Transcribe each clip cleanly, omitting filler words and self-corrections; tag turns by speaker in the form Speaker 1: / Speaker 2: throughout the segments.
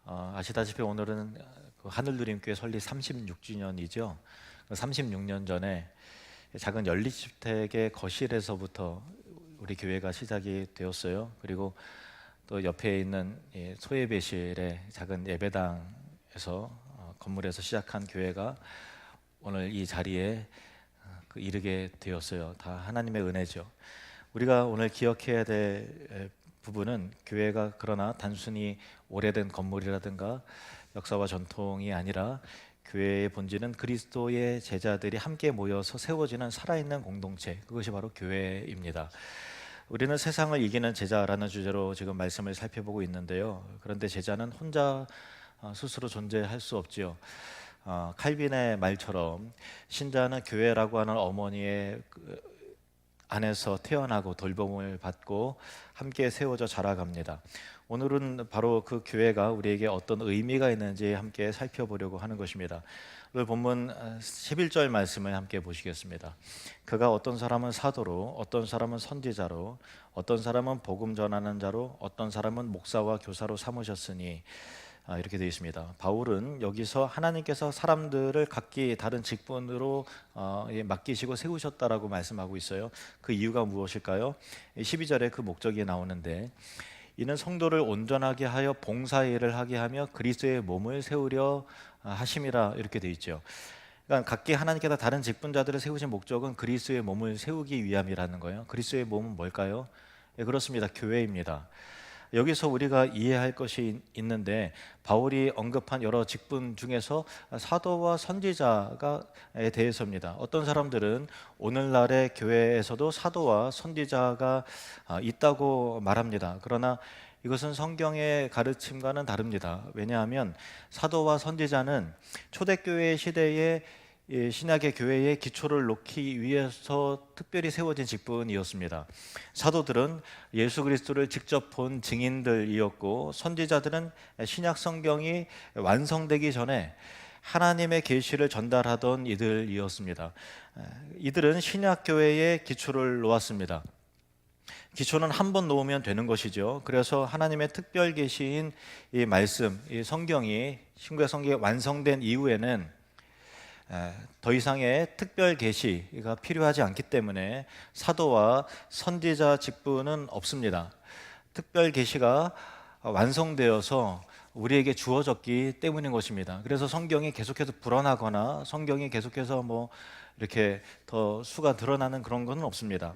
Speaker 1: 아시다시피 오늘은 그 하늘누림교회 설립 36주년이죠. 36년 전에 작은 연립주택의 거실에서부터 우리 교회가 시작이 되었어요. 그리고 또 옆에 있는 소예배실의 작은 예배당에서 건물에서 시작한 교회가 오늘 이 자리에 이르게 되었어요. 다 하나님의 은혜죠. 우리가 오늘 기억해야 될 부분은 교회가 그러나 단순히 오래된 건물이라든가 역사와 전통이 아니라 교회의 본질은 그리스도의 제자들이 함께 모여서 세워지는 살아있는 공동체, 그것이 바로 교회입니다. 우리는 세상을 이기는 제자라는 주제로 지금 말씀을 살펴보고 있는데요. 그런데 제자는 혼자 스스로 존재할 수 없지요. 칼빈의 말처럼 신자는 교회라고 하는 어머니의 안에서 태어나고 돌봄을 받고 함께 세워져 자라갑니다. 오늘은 바로 그 교회가 우리에게 어떤 의미가 있는지 함께 살펴보려고 하는 것입니다. 오늘 본문 11절 말씀을 함께 보시겠습니다. 그가 어떤 사람은 사도로, 어떤 사람은 선지자로, 어떤 사람은 복음 전하는 자로, 어떤 사람은 목사와 교사로 삼으셨으니, 이렇게 되어 있습니다. 바울은 여기서 하나님께서 사람들을 각기 다른 직분으로 맡기시고 세우셨다라고 말씀하고 있어요. 그 이유가 무엇일까요? 12절에 그 목적이 나오는데, 이는 성도를 온전하게 하여 봉사일을 하게 하며 그리스도의 몸을 세우려 하심이라, 이렇게 되어 있죠. 그러니까 각기 하나님께서 다른 직분자들을 세우신 목적은 그리스도의 몸을 세우기 위함이라는 거예요. 그리스도의 몸은 뭘까요? 그렇습니다. 교회입니다. 여기서 우리가 이해할 것이 있는데, 바울이 언급한 여러 직분 중에서 사도와 선지자에 대해서입니다. 어떤 사람들은 오늘날의 교회에서도 사도와 선지자가 있다고 말합니다. 그러나 이것은 성경의 가르침과는 다릅니다. 왜냐하면 사도와 선지자는 초대교회 시대에 신약의 교회의 기초를 놓기 위해서 특별히 세워진 직분이었습니다. 사도들은 예수 그리스도를 직접 본 증인들이었고, 선지자들은 신약 성경이 완성되기 전에 하나님의 계시를 전달하던 이들이었습니다. 이들은 신약 교회의 기초를 놓았습니다. 기초는 한 번 놓으면 되는 것이죠. 그래서 하나님의 특별 계시인 이 말씀, 이 성경이 신구약 성경이 완성된 이후에는 더 이상의 특별 계시가 필요하지 않기 때문에 사도와 선지자 직분은 없습니다. 특별 계시가 완성되어서 우리에게 주어졌기 때문인 것입니다. 그래서 성경이 계속해서 불어나거나 성경이 계속해서 이렇게 더 수가 드러나는 그런 것은 없습니다.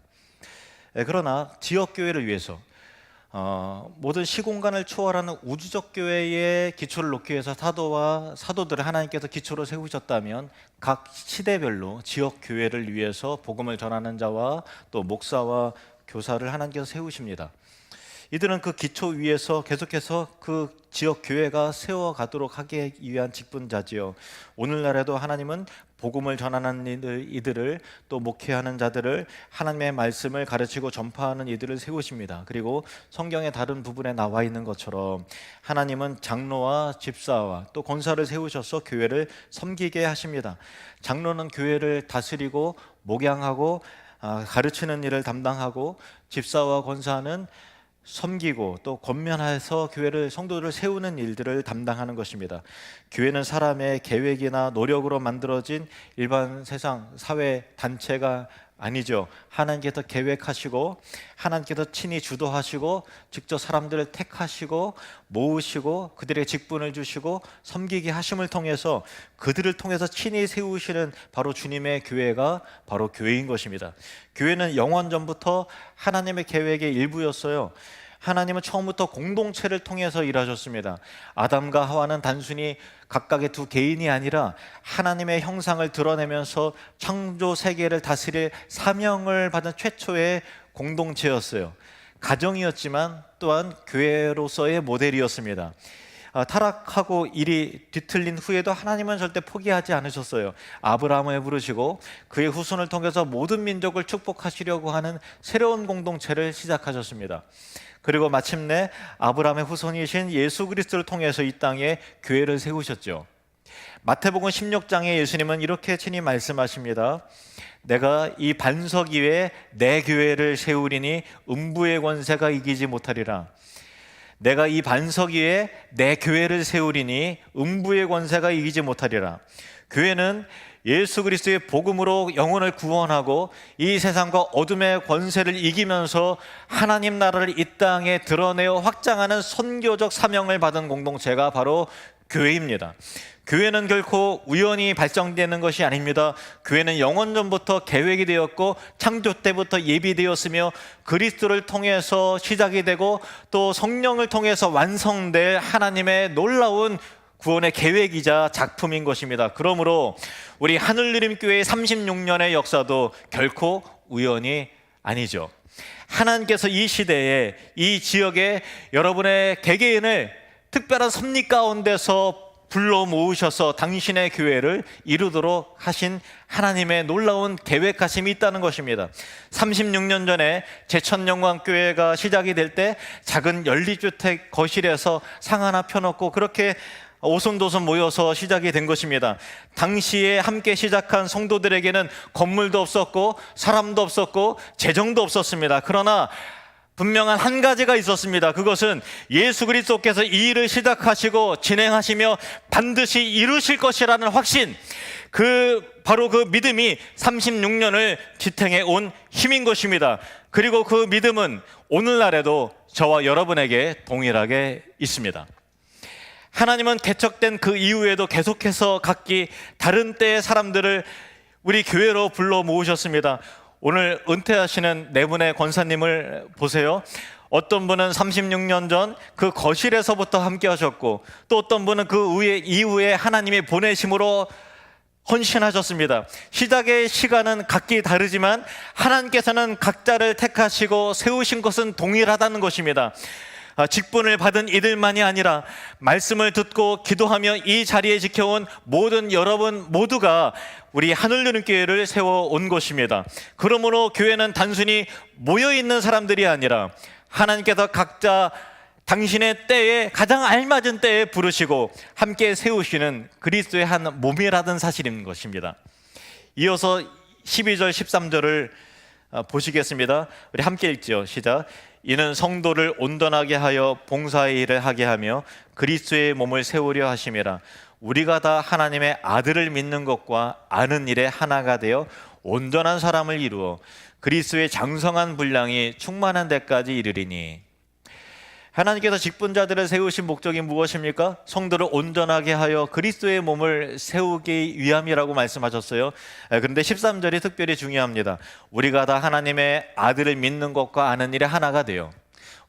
Speaker 1: 그러나 지역 교회를 위해서 모든 시공간을 초월하는 우주적 교회의 기초를 놓기 위해서 사도와 사도들을 하나님께서 기초로 세우셨다면, 각 시대별로 지역 교회를 위해서 복음을 전하는 자와 또 목사와 교사를 하나님께서 세우십니다. 이들은 그 기초 위에서 계속해서 그 지역 교회가 세워가도록 하기 위한 직분자지요. 오늘날에도 하나님은 복음을 전하는 이들을, 또 목회하는 자들을, 하나님의 말씀을 가르치고 전파하는 이들을 세우십니다. 그리고 성경의 다른 부분에 나와 있는 것처럼 하나님은 장로와 집사와 또 권사를 세우셔서 교회를 섬기게 하십니다. 장로는 교회를 다스리고 목양하고 가르치는 일을 담당하고, 집사와 권사는 섬기고 또 권면해서 교회를, 성도들을 세우는 일들을 담당하는 것입니다. 교회는 사람의 계획이나 노력으로 만들어진 일반 세상 사회 단체가 아니죠. 하나님께서 계획하시고 하나님께서 친히 주도하시고 직접 사람들을 택하시고 모으시고 그들의 직분을 주시고 섬기게 하심을 통해서, 그들을 통해서 친히 세우시는 바로 주님의 교회가 바로 교회인 것입니다. 교회는 영원 전부터 하나님의 계획의 일부였어요. 하나님은 처음부터 공동체를 통해서 일하셨습니다. 아담과 하와는 단순히 각각의 두 개인이 아니라 하나님의 형상을 드러내면서 창조 세계를 다스릴 사명을 받은 최초의 공동체였어요. 가정이었지만 또한 교회로서의 모델이었습니다. 타락하고 일이 뒤틀린 후에도 하나님은 절대 포기하지 않으셨어요. 아브라함을 부르시고 그의 후손을 통해서 모든 민족을 축복하시려고 하는 새로운 공동체를 시작하셨습니다. 그리고 마침내 아브라함의 후손이신 예수 그리스도를 통해서 이 땅에 교회를 세우셨죠. 마태복음 16장에 예수님은 이렇게 친히 말씀하십니다. 내가 이 반석 위에 내 교회를 세우리니 음부의 권세가 이기지 못하리라. 내가 이 반석 위에 내 교회를 세우리니 음부의 권세가 이기지 못하리라. 교회는 예수 그리스도의 복음으로 영혼을 구원하고 이 세상과 어둠의 권세를 이기면서 하나님 나라를 이 땅에 드러내어 확장하는 선교적 사명을 받은 공동체가 바로 교회입니다. 교회는 결코 우연히 발전되는 것이 아닙니다. 교회는 영원전부터 계획이 되었고 창조 때부터 예비되었으며 그리스도를 통해서 시작이 되고 또 성령을 통해서 완성될 하나님의 놀라운 구원의 계획이자 작품인 것입니다. 그러므로 우리 하늘누림교회의 36년의 역사도 결코 우연이 아니죠. 하나님께서 이 시대에 이 지역에 여러분의 개개인을 특별한 섭리 가운데서 불러 모으셔서 당신의 교회를 이루도록 하신 하나님의 놀라운 계획하심이 있다는 것입니다. 36년 전에 제천영광교회가 시작이 될 때 작은 연립주택 거실에서 상 하나 펴놓고 그렇게 오손도손 모여서 시작이 된 것입니다. 당시에 함께 시작한 성도들에게는 건물도 없었고 사람도 없었고 재정도 없었습니다. 그러나 분명한 한 가지가 있었습니다. 그것은 예수 그리스도께서 이 일을 시작하시고 진행하시며 반드시 이루실 것이라는 확신, 바로 그 믿음이 36년을 지탱해 온 힘인 것입니다. 그리고 그 믿음은 오늘날에도 저와 여러분에게 동일하게 있습니다. 하나님은 개척된 그 이후에도 계속해서 각기 다른 때의 사람들을 우리 교회로 불러 모으셨습니다. 오늘 은퇴하시는 네 분의 권사님을 보세요. 어떤 분은 36년 전 그 거실에서부터 함께 하셨고 또 어떤 분은 그 이후에 하나님의 보내심으로 헌신하셨습니다. 시작의 시간은 각기 다르지만 하나님께서는 각자를 택하시고 세우신 것은 동일하다는 것입니다. 직분을 받은 이들만이 아니라 말씀을 듣고 기도하며 이 자리에 지켜온 모든 여러분 모두가 우리 하늘누림교회를 세워온 것입니다. 그러므로 교회는 단순히 모여있는 사람들이 아니라 하나님께서 각자 당신의 때에 가장 알맞은 때에 부르시고 함께 세우시는 그리스도의 한 몸이라는 사실인 것입니다. 이어서 12절 13절을 보시겠습니다. 우리 함께 읽죠. 시작. 이는 성도를 온전하게 하여 봉사의 일을 하게 하며 그리스도의 몸을 세우려 하심이라. 우리가 다 하나님의 아들을 믿는 것과 아는 일에 하나가 되어 온전한 사람을 이루어 그리스도의 장성한 분량이 충만한 데까지 이르리니. 하나님께서 직분자들을 세우신 목적이 무엇입니까? 성도를 온전하게 하여 그리스도의 몸을 세우기 위함이라고 말씀하셨어요. 그런데 13절이 특별히 중요합니다. 우리가 다 하나님의 아들을 믿는 것과 아는 일에 하나가 돼요.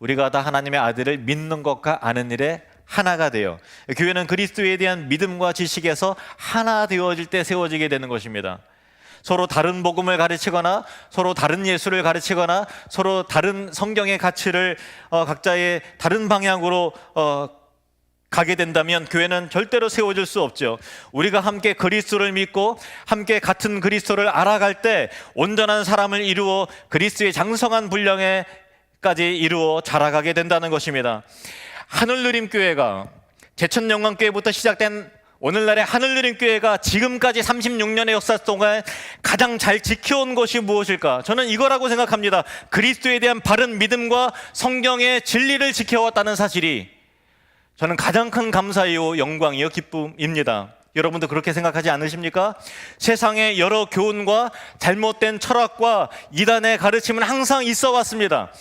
Speaker 1: 우리가 다 하나님의 아들을 믿는 것과 아는 일에 하나가 돼요. 교회는 그리스도에 대한 믿음과 지식에서 하나 되어질 때 세워지게 되는 것입니다. 서로 다른 복음을 가르치거나 서로 다른 예수를 가르치거나 서로 다른 성경의 가치를 각자의 다른 방향으로 가게 된다면 교회는 절대로 세워질 수 없죠. 우리가 함께 그리스도를 믿고 함께 같은 그리스도를 알아갈 때 온전한 사람을 이루어 그리스도의 장성한 분량에까지 이루어 자라가게 된다는 것입니다. 하늘누림교회가 제천영광교회부터 시작된 오늘날의 하늘누림교회가 지금까지 36년의 역사 동안 가장 잘 지켜온 것이 무엇일까? 저는 이거라고 생각합니다. 그리스도에 대한 바른 믿음과 성경의 진리를 지켜왔다는 사실이 저는 가장 큰 감사이요 영광이요 기쁨입니다. 여러분도 그렇게 생각하지 않으십니까? 세상의 여러 교훈과 잘못된 철학과 이단의 가르침은 항상 있어 왔습니다.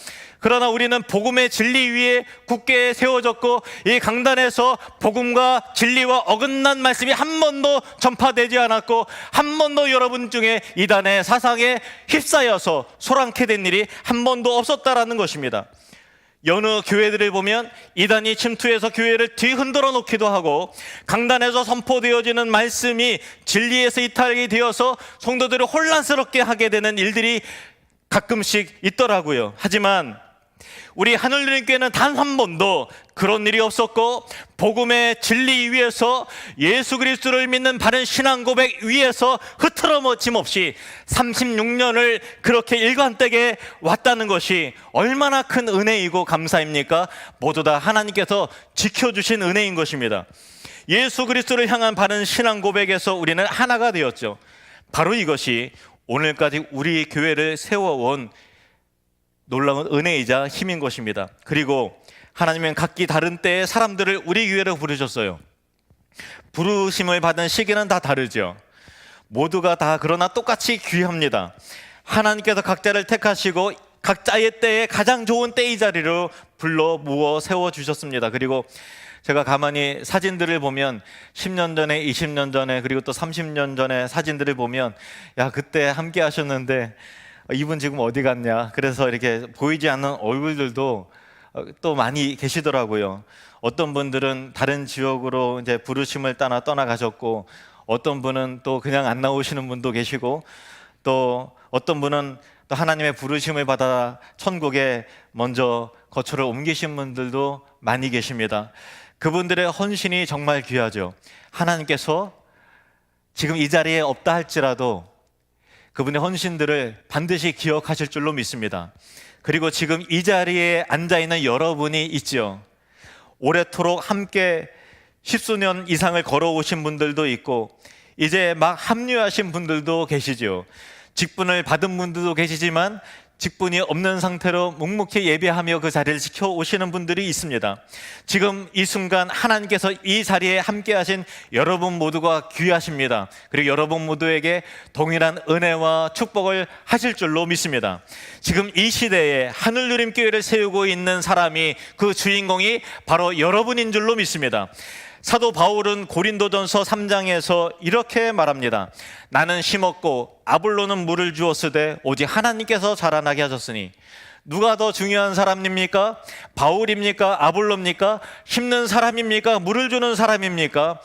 Speaker 1: 그러나 우리는 복음의 진리 위에 굳게 세워졌고 이 강단에서 복음과 진리와 어긋난 말씀이 한 번도 전파되지 않았고 한 번도 여러분 중에 이단의 사상에 휩싸여서 소란케 된 일이 한 번도 없었다라는 것입니다. 여느 교회들을 보면 이단이 침투해서 교회를 뒤흔들어 놓기도 하고 강단에서 선포되어지는 말씀이 진리에서 이탈이 되어서 성도들을 혼란스럽게 하게 되는 일들이 가끔씩 있더라고요. 하지만 우리 하늘누림교회는 단 한 번도 그런 일이 없었고 복음의 진리 위에서 예수 그리스도를 믿는 바른 신앙 고백 위에서 흐트러짐 없이 36년을 그렇게 일관되게 왔다는 것이 얼마나 큰 은혜이고 감사입니까? 모두 다 하나님께서 지켜주신 은혜인 것입니다. 예수 그리스도를 향한 바른 신앙 고백에서 우리는 하나가 되었죠. 바로 이것이 오늘까지 우리 교회를 세워온 놀라운 은혜이자 힘인 것입니다. 그리고 하나님은 각기 다른 때에 사람들을 우리 교회로 부르셨어요. 부르심을 받은 시기는 다 다르죠. 모두가 다 그러나 똑같이 귀합니다. 하나님께서 각자를 택하시고 각자의 때에 가장 좋은 때의 자리로 불러 모아 세워주셨습니다. 그리고 제가 가만히 사진들을 보면 10년 전에, 20년 전에, 그리고 또 30년 전에 사진들을 보면, 야, 그때 함께 하셨는데 이분 지금 어디 갔냐, 그래서 이렇게 보이지 않는 얼굴들도 또 많이 계시더라고요. 어떤 분들은 다른 지역으로 이제 부르심을 따라 떠나가셨고, 어떤 분은 또 그냥 안 나오시는 분도 계시고, 또 어떤 분은 또 하나님의 부르심을 받아 천국에 먼저 거처를 옮기신 분들도 많이 계십니다. 그분들의 헌신이 정말 귀하죠. 하나님께서 지금 이 자리에 없다 할지라도 그분의 헌신들을 반드시 기억하실 줄로 믿습니다. 그리고 지금 이 자리에 앉아있는 여러분이 있죠. 오래도록 함께 십수년 이상을 걸어오신 분들도 있고, 이제 막 합류하신 분들도 계시죠. 직분을 받은 분들도 계시지만 직분이 없는 상태로 묵묵히 예배하며 그 자리를 지켜오시는 분들이 있습니다. 지금 이 순간 하나님께서 이 자리에 함께 하신 여러분 모두가 귀하십니다. 그리고 여러분 모두에게 동일한 은혜와 축복을 하실 줄로 믿습니다. 지금 이 시대에 하늘누림교회를 세우고 있는 사람이, 그 주인공이 바로 여러분인 줄로 믿습니다. 사도 바울은 고린도전서 3장에서 이렇게 말합니다. 나는 심었고 아볼로는 물을 주었으되 오직 하나님께서 자라나게 하셨으니. 누가 더 중요한 사람입니까? 바울입니까? 아볼로입니까? 심는 사람입니까? 물을 주는 사람입니까?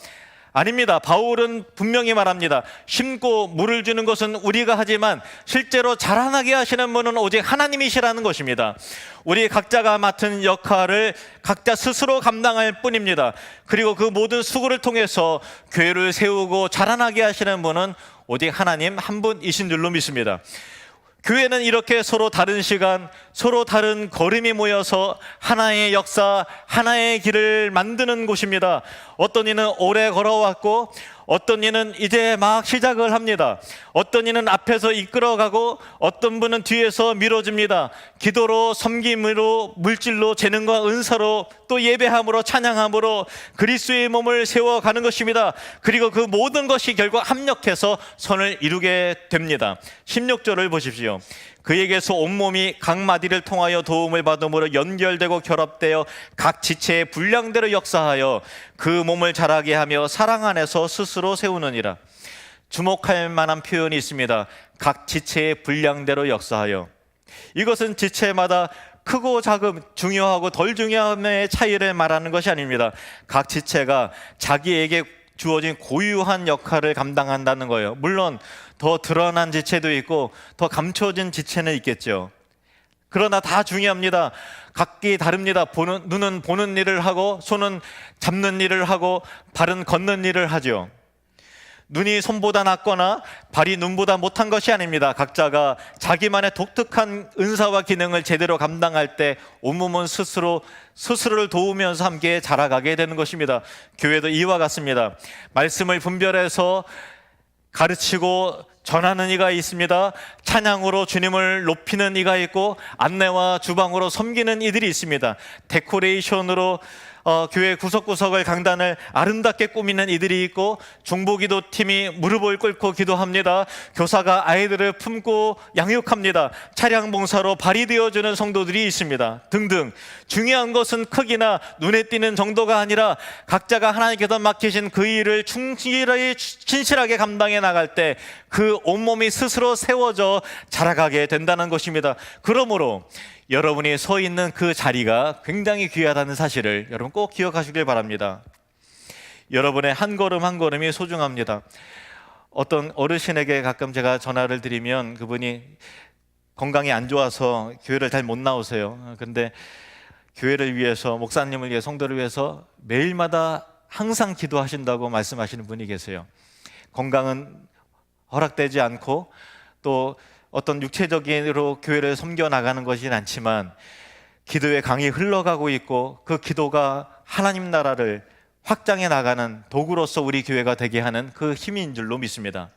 Speaker 1: 아닙니다. 바울은 분명히 말합니다. 심고 물을 주는 것은 우리가 하지만 실제로 자라나게 하시는 분은 오직 하나님이시라는 것입니다. 우리 각자가 맡은 역할을 각자 스스로 감당할 뿐입니다. 그리고 그 모든 수고를 통해서 교회를 세우고 자라나게 하시는 분은 오직 하나님 한 분이신 줄로 믿습니다. 교회는 이렇게 서로 다른 시간, 서로 다른 걸음이 모여서 하나의 역사, 하나의 길을 만드는 곳입니다. 어떤 이는 오래 걸어왔고, 어떤 이는 이제 막 시작을 합니다. 어떤 이는 앞에서 이끌어가고, 어떤 분은 뒤에서 밀어줍니다. 기도로, 섬김으로, 물질로, 재능과 은사로, 또 예배함으로, 찬양함으로 그리스도의 몸을 세워가는 것입니다. 그리고 그 모든 것이 결국 합력해서 선을 이루게 됩니다. 16절을 보십시오. 그에게서 온몸이 각 마디를 통하여 도움을 받음으로 연결되고 결합되어 각 지체의 분량대로 역사하여 그 몸을 자라게 하며 사랑 안에서 스스로 세우느니라. 주목할 만한 표현이 있습니다. 각 지체의 분량대로 역사하여. 이것은 지체마다 크고 작음, 중요하고 덜 중요함의 차이를 말하는 것이 아닙니다. 각 지체가 자기에게 주어진 고유한 역할을 감당한다는 거예요. 물론 더 드러난 지체도 있고 더 감춰진 지체는 있겠죠. 그러나 다 중요합니다. 각기 다릅니다. 눈은 보는 일을 하고, 손은 잡는 일을 하고, 발은 걷는 일을 하죠. 눈이 손보다 낫거나 발이 눈보다 못한 것이 아닙니다. 각자가 자기만의 독특한 은사와 기능을 제대로 감당할 때 온몸은 스스로를 도우면서 함께 자라가게 되는 것입니다. 교회도 이와 같습니다. 말씀을 분별해서 가르치고 전하는 이가 있습니다. 찬양으로 주님을 높이는 이가 있고, 안내와 주방으로 섬기는 이들이 있습니다. 데코레이션으로 교회 구석구석을, 강단을 아름답게 꾸미는 이들이 있고, 중보기도 팀이 무릎을 꿇고 기도합니다. 교사가 아이들을 품고 양육합니다. 차량 봉사로 발이 되어주는 성도들이 있습니다. 등등. 중요한 것은 크기나 눈에 띄는 정도가 아니라 각자가 하나님께서 맡기신 그 일을 충실히 신실하게 감당해 나갈 때 그 온몸이 스스로 세워져 자라가게 된다는 것입니다. 그러므로 여러분이 서 있는 그 자리가 굉장히 귀하다는 사실을 여러분 꼭 기억하시길 바랍니다. 여러분의 한 걸음 한 걸음이 소중합니다. 어떤 어르신에게 가끔 제가 전화를 드리면 그분이 건강이 안 좋아서 교회를 잘 못 나오세요. 그런데 교회를 위해서, 목사님을 위해, 성도를 위해서 매일마다 항상 기도하신다고 말씀하시는 분이 계세요. 건강은 허락되지 않고 또 어떤 육체적인으로 교회를 섬겨 나가는 것이진 않지만 기도의 강이 흘러가고 있고, 그 기도가 하나님 나라를 확장해 나가는 도구로서 우리 교회가 되게 하는 그 힘인 줄로 믿습니다.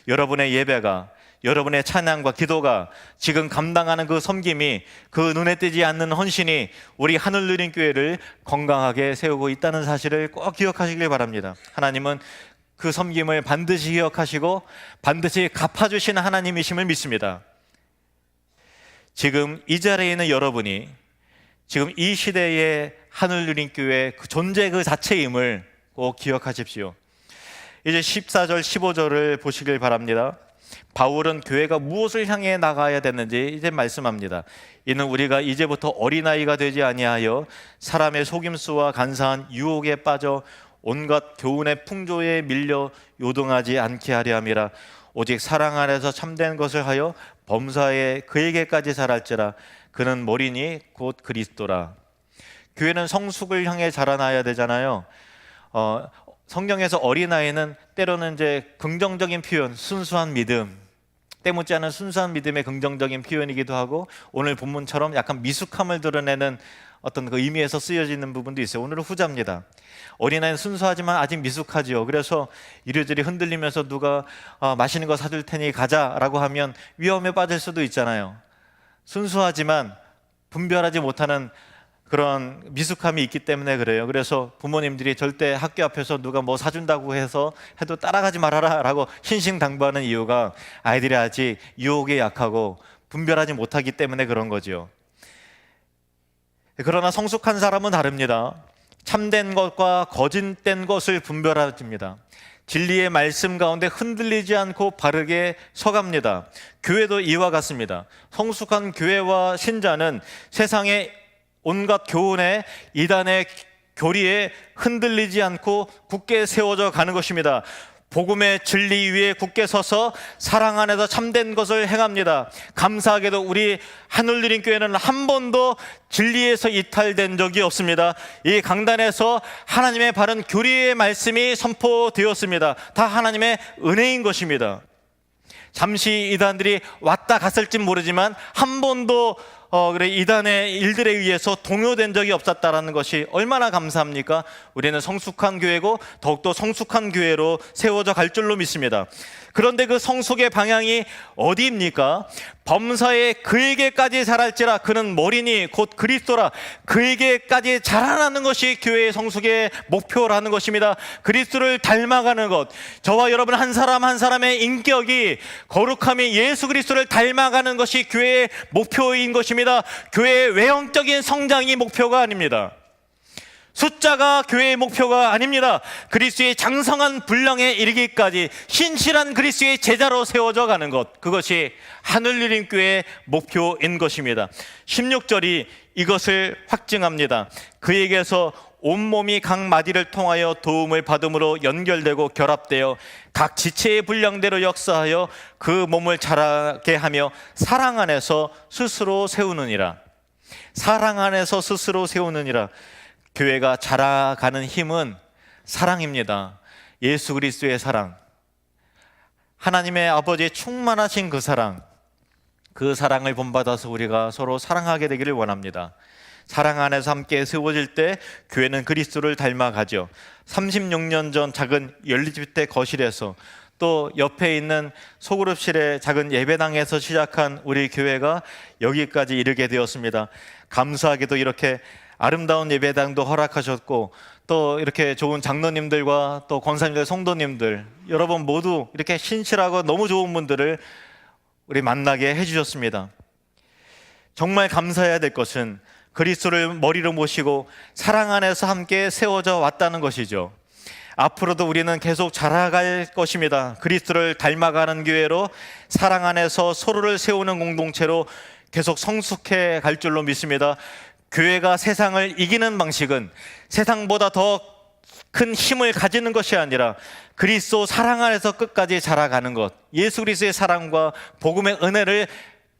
Speaker 1: 여러분의 예배가 여러분의 찬양과 기도가, 지금 감당하는 그 섬김이, 그 눈에 띄지 않는 헌신이 우리 하늘누림교회를 건강하게 세우고 있다는 사실을 꼭 기억하시길 바랍니다. 하나님은 그 섬김을 반드시 기억하시고 반드시 갚아주시는 하나님이심을 믿습니다. 지금 이 자리에 있는 여러분이 지금 이 시대의 하늘누림교회 그 존재 그 자체임을 꼭 기억하십시오. 이제 14절 15절을 보시길 바랍니다. 바울은 교회가 무엇을 향해 나가야 되는지 이제 말씀합니다. 이는 우리가 이제부터 어린아이가 되지 아니하여 사람의 속임수와 간사한 유혹에 빠져 온갖 교훈의 풍조에 밀려 요동하지 않게 하려 함이라. 오직 사랑 안에서 참된 것을 하여 범사에 그에게까지 자랄지라. 그는 머리니 곧 그리스도라. 교회는 성숙을 향해 자라나야 되잖아요. 성경에서 어린아이는 때로는 이제 긍정적인 표현, 순수한 믿음, 때묻지 않은 순수한 믿음의 긍정적인 표현이기도 하고, 오늘 본문처럼 약간 미숙함을 드러내는 어떤 그 의미에서 쓰여지는 부분도 있어요. 오늘은 후자입니다. 어린아이는 순수하지만 아직 미숙하지요. 그래서 이리저리 흔들리면서 누가 맛있는 거 사줄 테니 가자라고 하면 위험에 빠질 수도 있잖아요. 순수하지만 분별하지 못하는 그런 미숙함이 있기 때문에 그래요. 그래서 부모님들이 절대 학교 앞에서 누가 뭐 사준다고 해도 따라가지 말아라 라고 신신당부하는 이유가 아이들이 아직 유혹에 약하고 분별하지 못하기 때문에 그런 거죠. 그러나 성숙한 사람은 다릅니다. 참된 것과 거짓된 것을 분별합니다. 진리의 말씀 가운데 흔들리지 않고 바르게 서갑니다. 교회도 이와 같습니다. 성숙한 교회와 신자는 세상의 온갖 교훈에, 이단의 교리에 흔들리지 않고 굳게 세워져 가는 것입니다. 복음의 진리 위에 굳게 서서 사랑 안에서 참된 것을 행합니다. 감사하게도 우리 하늘누림교회는 한 번도 진리에서 이탈된 적이 없습니다. 이 강단에서 하나님의 바른 교리의 말씀이 선포되었습니다. 다 하나님의 은혜인 것입니다. 잠시 이단들이 왔다 갔을진 모르지만 한 번도 이단의 일들에 의해서 동요된 적이 없었다는 것이 얼마나 감사합니까? 우리는 성숙한 교회고 더욱더 성숙한 교회로 세워져 갈 줄로 믿습니다. 그런데 그 성숙의 방향이 어디입니까? 범사에 그에게까지 자랄지라. 그는 머리니 곧 그리스도라. 그에게까지 자라나는 것이 교회의 성숙의 목표라는 것입니다. 그리스도를 닮아가는 것, 저와 여러분 한 사람 한 사람의 인격이, 거룩함이 예수 그리스도를 닮아가는 것이 교회의 목표인 것입니다. 교회의 외형적인 성장이 목표가 아닙니다. 숫자가 교회의 목표가 아닙니다. 그리스도의 장성한 분량에 이르기까지 신실한 그리스도의 제자로 세워져 가는 것, 그것이 하늘누림교회의 목표인 것입니다. 16절이 이것을 확증합니다. 그에게서 온몸이 각 마디를 통하여 도움을 받음으로 연결되고 결합되어 각 지체의 분량대로 역사하여 그 몸을 자라게 하며 사랑 안에서 스스로 세우느니라. 사랑 안에서 스스로 세우느니라. 교회가 자라가는 힘은 사랑입니다. 예수 그리스도의 사랑, 하나님의 아버지의 충만하신 그 사랑을 본받아서 우리가 서로 사랑하게 되기를 원합니다. 사랑 안에서 함께 세워질 때 교회는 그리스도를 닮아가죠. 36년 전 작은 연립주택 거실에서, 또 옆에 있는 소그룹실의 작은 예배당에서 시작한 우리 교회가 여기까지 이르게 되었습니다. 감사하게도 이렇게 아름다운 예배당도 허락하셨고, 또 이렇게 좋은 장로님들과 또 권사님들, 성도님들 여러분 모두 이렇게 신실하고 너무 좋은 분들을 우리 만나게 해주셨습니다. 정말 감사해야 될 것은 그리스도를 머리로 모시고 사랑 안에서 함께 세워져 왔다는 것이죠. 앞으로도 우리는 계속 자라갈 것입니다. 그리스도를 닮아가는 교회로, 사랑 안에서 서로를 세우는 공동체로 계속 성숙해 갈 줄로 믿습니다. 교회가 세상을 이기는 방식은 세상보다 더 큰 힘을 가지는 것이 아니라 그리스도 사랑 안에서 끝까지 자라가는 것, 예수 그리스도의 사랑과 복음의 은혜를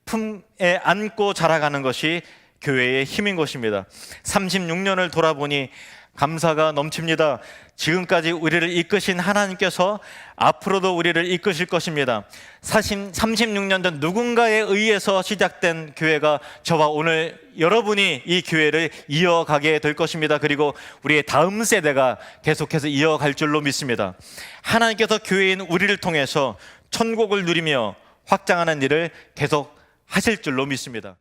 Speaker 1: 품에 안고 자라가는 것이 교회의 힘인 것입니다. 36년을 돌아보니 감사가 넘칩니다. 지금까지 우리를 이끄신 하나님께서 앞으로도 우리를 이끄실 것입니다. 36년 전 누군가에 의해서 시작된 교회가 저와 오늘 여러분이 이 교회를 이어가게 될 것입니다. 그리고 우리의 다음 세대가 계속해서 이어갈 줄로 믿습니다. 하나님께서 교회인 우리를 통해서 천국을 누리며 확장하는 일을 계속 하실 줄로 믿습니다.